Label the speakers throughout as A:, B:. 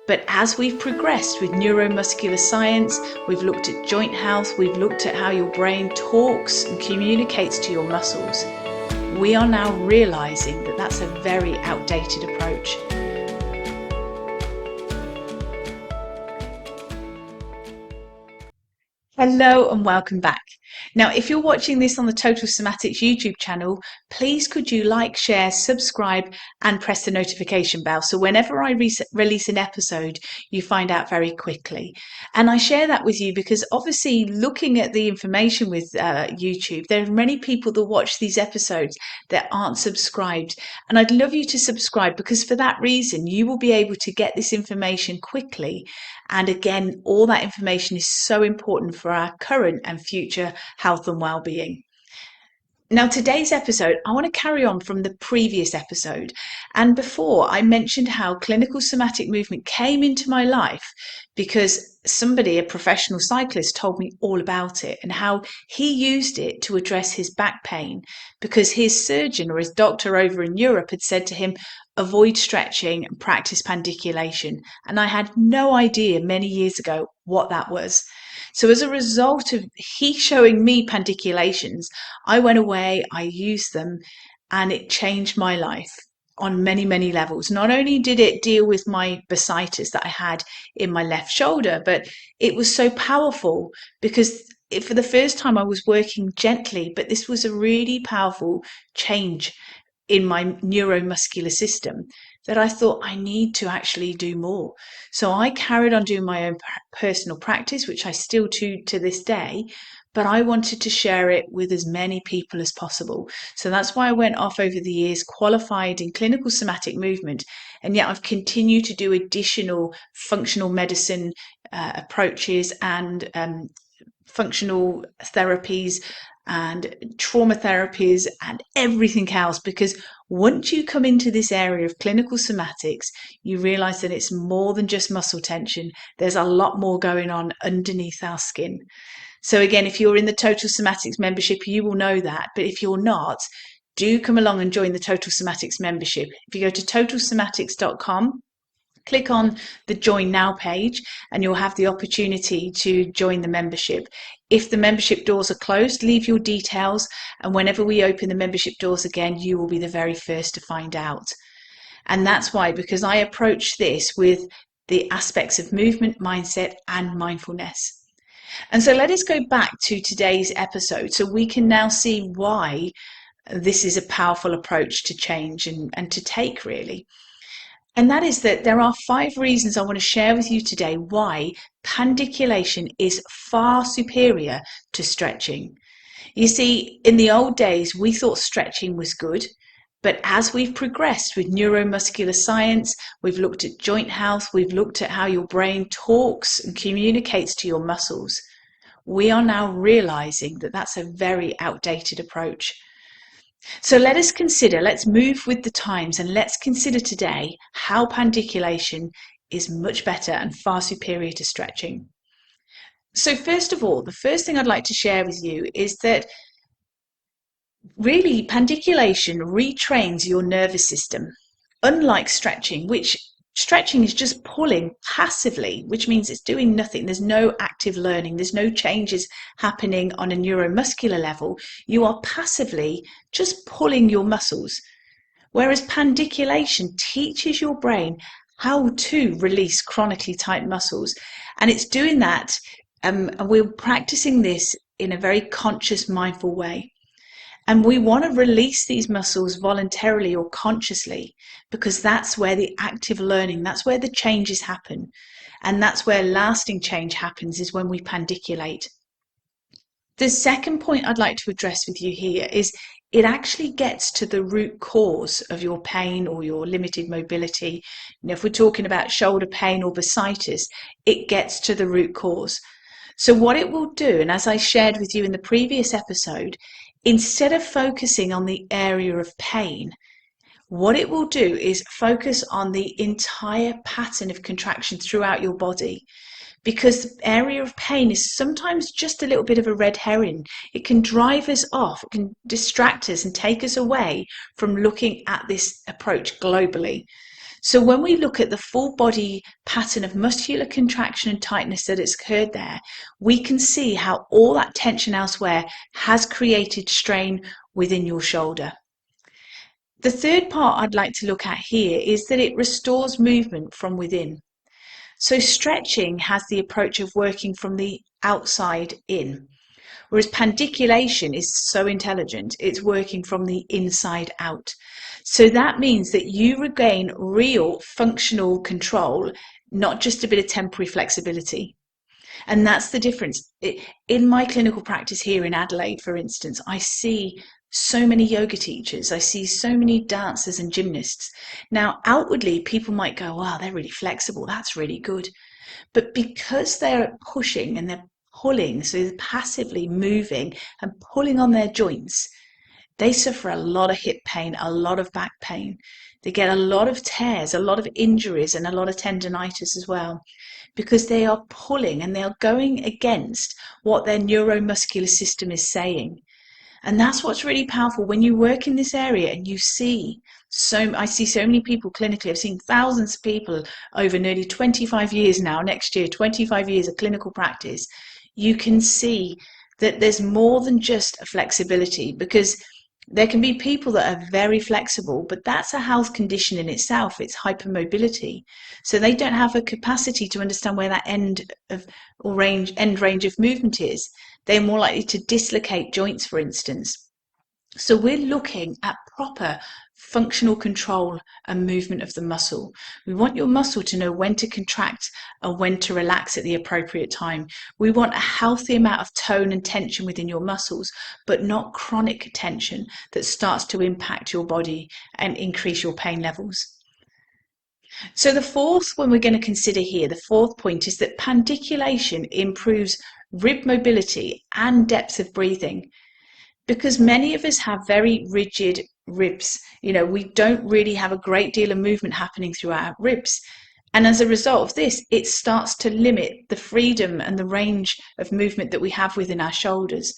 A: But as we've progressed with neuromuscular science, we've looked at joint health, we've looked at how your brain talks and communicates to your muscles. We are now realizing that that's a very outdated approach. Hello and welcome back. Now, if you're watching this on the Total Somatics YouTube channel, please could you like, share, subscribe and press the notification bell so whenever I release an episode, you find out very quickly. And I share that with you because obviously looking at the information with YouTube, there are many people that watch these episodes that aren't subscribed. And I'd love you to subscribe because for that reason, you will be able to get this information quickly. And again, all that information is so important for our current and future health and well-being. Now, today's episode, I want to carry on from the previous episode. And before, I mentioned how clinical somatic movement came into my life because somebody, a professional cyclist, told me all about it and how he used it to address his back pain because his surgeon or his doctor over in Europe had said to him, avoid stretching and practice pandiculation. And I had no idea many years ago what that was. So as a result of he showing me pandiculations, I went away, I used them, and it changed my life on many, many levels. Not only did it deal with my bursitis that I had in my left shoulder, but it was so powerful because for the first time I was working gently, but this was a really powerful change in my neuromuscular system that I thought I need to actually do more. So I carried on doing my own personal practice, which I still do to this day, but I wanted to share it with as many people as possible. So that's why I went off over the years, qualified in clinical somatic movement, and yet I've continued to do additional functional medicine approaches and functional therapies and trauma therapies and everything else, because once you come into this area of clinical somatics, you realize that it's more than just muscle tension. There's a lot more going on underneath our skin. So again, if you're in the Total Somatics membership, you will know that. But if you're not, do come along and join the Total Somatics membership. If you go to totalsomatics.com, click on the Join Now page and you'll have the opportunity to join the membership. If the membership doors are closed, leave your details, and whenever we open the membership doors again, you will be the very first to find out. And that's why, because I approach this with the aspects of movement, mindset, and mindfulness. And so let us go back to today's episode so we can now see why this is a powerful approach to change and to take, really. And that is that there are 5 reasons I want to share with you today why pandiculation is far superior to stretching. You see, in the old days, we thought stretching was good. But as we've progressed with neuromuscular science, we've looked at joint health, we've looked at how your brain talks and communicates to your muscles. We are now realizing that that's a very outdated approach. So let's move with the times and let's consider today how pandiculation is much better and far superior to stretching. So first of all, the first thing I'd like to share with you is that really pandiculation retrains your nervous system, unlike stretching, which stretching is just pulling passively, which means it's doing nothing. There's no active learning. There's no changes happening on a neuromuscular level. You are passively just pulling your muscles. Whereas pandiculation teaches your brain how to release chronically tight muscles. And it's doing that, and we're practicing this in a very conscious, mindful way. And we want to release these muscles voluntarily or consciously because that's where the active learning, that's where the changes happen. And that's where lasting change happens, is when we pandiculate. The second point I'd like to address with you here is it actually gets to the root cause of your pain or your limited mobility. If we're talking about shoulder pain or bursitis, it gets to the root cause. So what it will do, and as I shared with you in the previous episode, instead of focusing on the area of pain, what it will do is focus on the entire pattern of contraction throughout your body. Because the area of pain is sometimes just a little bit of a red herring. It can drive us off, it can distract us and take us away from looking at this approach globally. So when we look at the full body pattern of muscular contraction and tightness that has occurred there, we can see how all that tension elsewhere has created strain within your shoulder. The third part I'd like to look at here is that it restores movement from within. So stretching has the approach of working from the outside in, whereas pandiculation is so intelligent, it's working from the inside out. So that means that you regain real functional control, not just a bit of temporary flexibility. And that's the difference. In my clinical practice here in Adelaide, for instance, I see so many yoga teachers, I see so many dancers and gymnasts. Now, outwardly, people might go, wow, they're really flexible, that's really good. But because they're pushing and they're pulling, so they're passively moving and pulling on their joints, they suffer a lot of hip pain, a lot of back pain. They get a lot of tears, a lot of injuries, and a lot of tendinitis as well, because they are pulling and they are going against what their neuromuscular system is saying. And that's what's really powerful when you work in this area and you see I see so many people clinically. I've seen thousands of people over nearly 25 years now, next year, 25 years of clinical practice. You can see that there's more than just a flexibility, because there can be people that are very flexible, but that's a health condition in itself. It's hypermobility. So they don't have a capacity to understand where that end range of movement is. They're more likely to dislocate joints, for instance. So we're looking at proper functional control and movement of the muscle. We want your muscle to know when to contract and when to relax at the appropriate time. We want a healthy amount of tone and tension within your muscles, but not chronic tension that starts to impact your body and increase your pain levels. So the fourth one we're going to consider here, the fourth point, is that pandiculation improves rib mobility and depth of breathing. Because many of us have very rigid ribs, we don't really have a great deal of movement happening through our ribs. And as a result of this, it starts to limit the freedom and the range of movement that we have within our shoulders.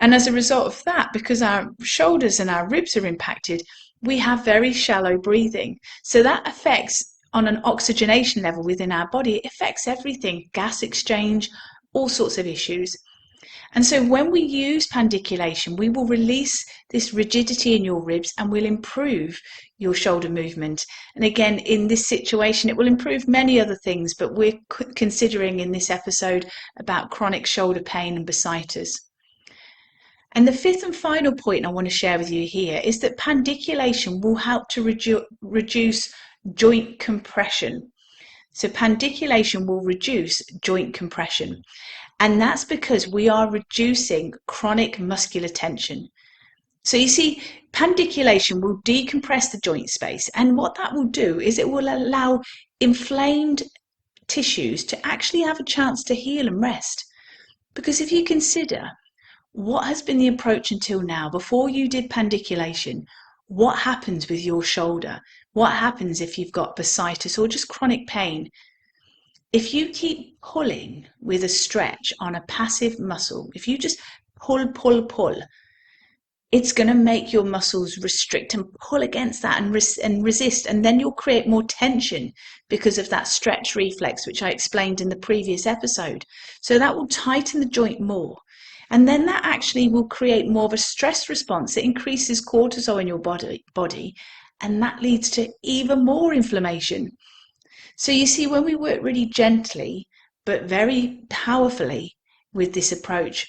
A: And as a result of that, because our shoulders and our ribs are impacted, we have very shallow breathing. So that affects, on an oxygenation level within our body, it affects everything, gas exchange, all sorts of issues. And so when we use pandiculation, we will release this rigidity in your ribs and will improve your shoulder movement. And again, in this situation, it will improve many other things, but we're considering in this episode about chronic shoulder pain and bursitis. And the fifth and final point I want to share with you here is that pandiculation will help to reduce joint compression. So pandiculation will reduce joint compression. And that's because we are reducing chronic muscular tension. So you see, pandiculation will decompress the joint space. And what that will do is it will allow inflamed tissues to actually have a chance to heal and rest. Because if you consider what has been the approach until now, before you did pandiculation, what happens with your shoulder? What happens if you've got bursitis or just chronic pain? If you keep pulling with a stretch on a passive muscle, if you just pull, it's going to make your muscles restrict and pull against that and resist. And then you'll create more tension because of that stretch reflex, which I explained in the previous episode. So that will tighten the joint more. And then that actually will create more of a stress response. It increases cortisol in your body, and that leads to even more inflammation. So you see, when we work really gently, but very powerfully with this approach,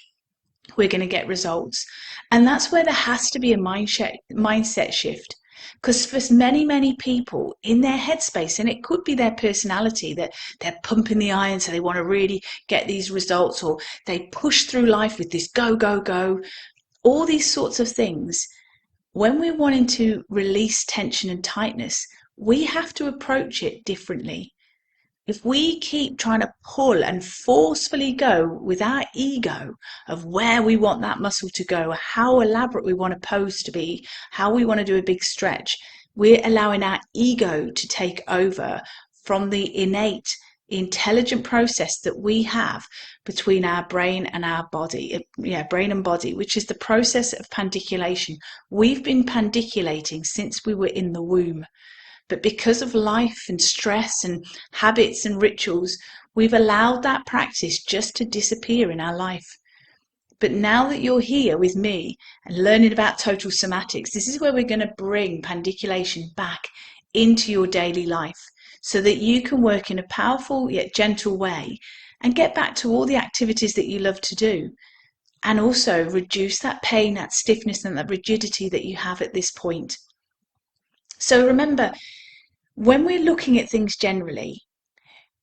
A: we're going to get results. And that's where there has to be a mindset shift. Because for many, many people in their headspace, and it could be their personality, that they're pumping the iron, so they want to really get these results, or they push through life with this go, go, go, all these sorts of things. When we're wanting to release tension and tightness, we have to approach it differently. If we keep trying to pull and forcefully go with our ego of where we want that muscle to go, how elaborate we want a pose to be, how we want to do a big stretch, we're allowing our ego to take over from the innate, intelligent process that we have between our brain and our body, brain and body, which is the process of pandiculation. We've been pandiculating since we were in the womb. But because of life and stress and habits and rituals, we've allowed that practice just to disappear in our life. But now that you're here with me and learning about total somatics, this is where we're going to bring pandiculation back into your daily life so that you can work in a powerful yet gentle way and get back to all the activities that you love to do, and also reduce that pain, that stiffness and that rigidity that you have at this point. So remember, when we're looking at things generally,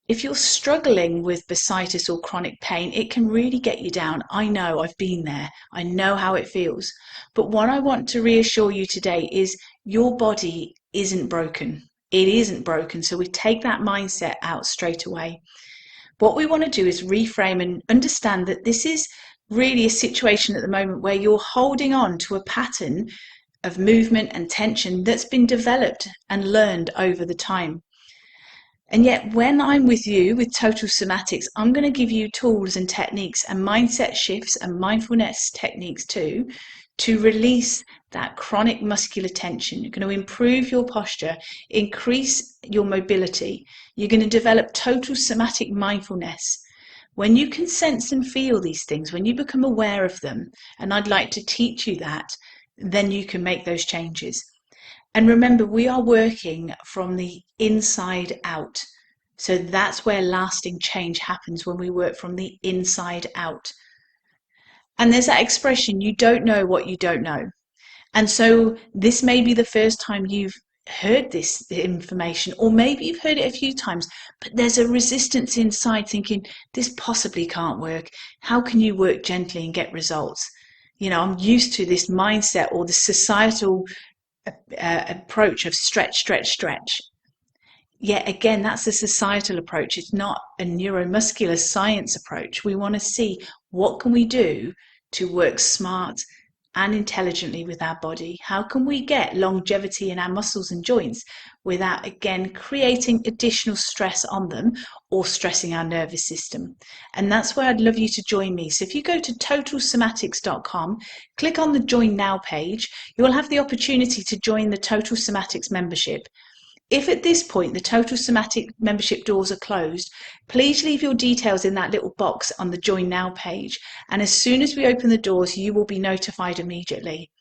A: if you're struggling with bursitis or chronic pain, it can really get you down. I know, I've been there. I know how it feels. But what I want to reassure you today is your body isn't broken. It isn't broken. So we take that mindset out straight away. What we want to do is reframe and understand that this is really a situation at the moment where you're holding on to a pattern of movement and tension that's been developed and learned over the time. And yet when I'm with you with total somatics, I'm going to give you tools and techniques and mindset shifts and mindfulness techniques too, to release that chronic muscular tension. You're going to improve your posture, increase your mobility. You're going to develop total somatic mindfulness. When you can sense and feel these things, when you become aware of them, and I'd like to teach you that, then you can make those changes. And remember, we are working from the inside out. So that's where lasting change happens, when we work from the inside out. And there's that expression, you don't know what you don't know. And so this may be the first time you've heard this information, or maybe you've heard it a few times, but there's a resistance inside thinking, this possibly can't work. How can you work gently and get results? I'm used to this mindset or the societal approach of stretch, stretch, stretch. Yet again, that's a societal approach. It's not a neuromuscular science approach. We want to see what can we do to work smart and intelligently with our body. How can we get longevity in our muscles and joints without, again, creating additional stress on them or stressing our nervous system? And that's where I'd love you to join me. So if you go to totalsomatics.com, click on the Join Now page, you'll have the opportunity to join the Total Somatics membership. If at this point the Total Somatic membership doors are closed, please leave your details in that little box on the Join Now page. And as soon as we open the doors, you will be notified immediately.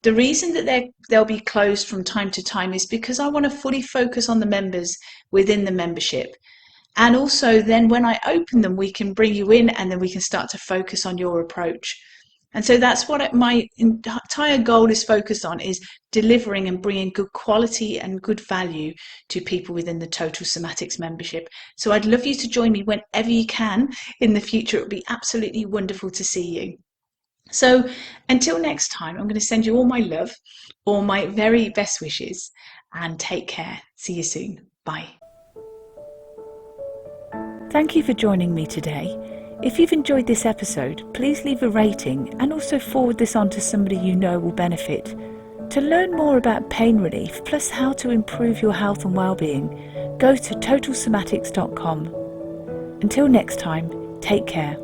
A: The reason that they'll be closed from time to time is because I want to fully focus on the members within the membership. And also then when I open them, we can bring you in and then we can start to focus on your approach. And so that's what my entire goal is focused on, is delivering and bringing good quality and good value to people within the Total Somatics membership. So I'd love you to join me whenever you can in the future. It would be absolutely wonderful to see you. So until next time, I'm going to send you all my love, all my very best wishes, and take care. See you soon. Bye.
B: Thank you for joining me today. If you've enjoyed this episode, please leave a rating and also forward this on to somebody you know will benefit. To learn more about pain relief, plus how to improve your health and well-being, go to totalsomatics.com. Until next time, take care.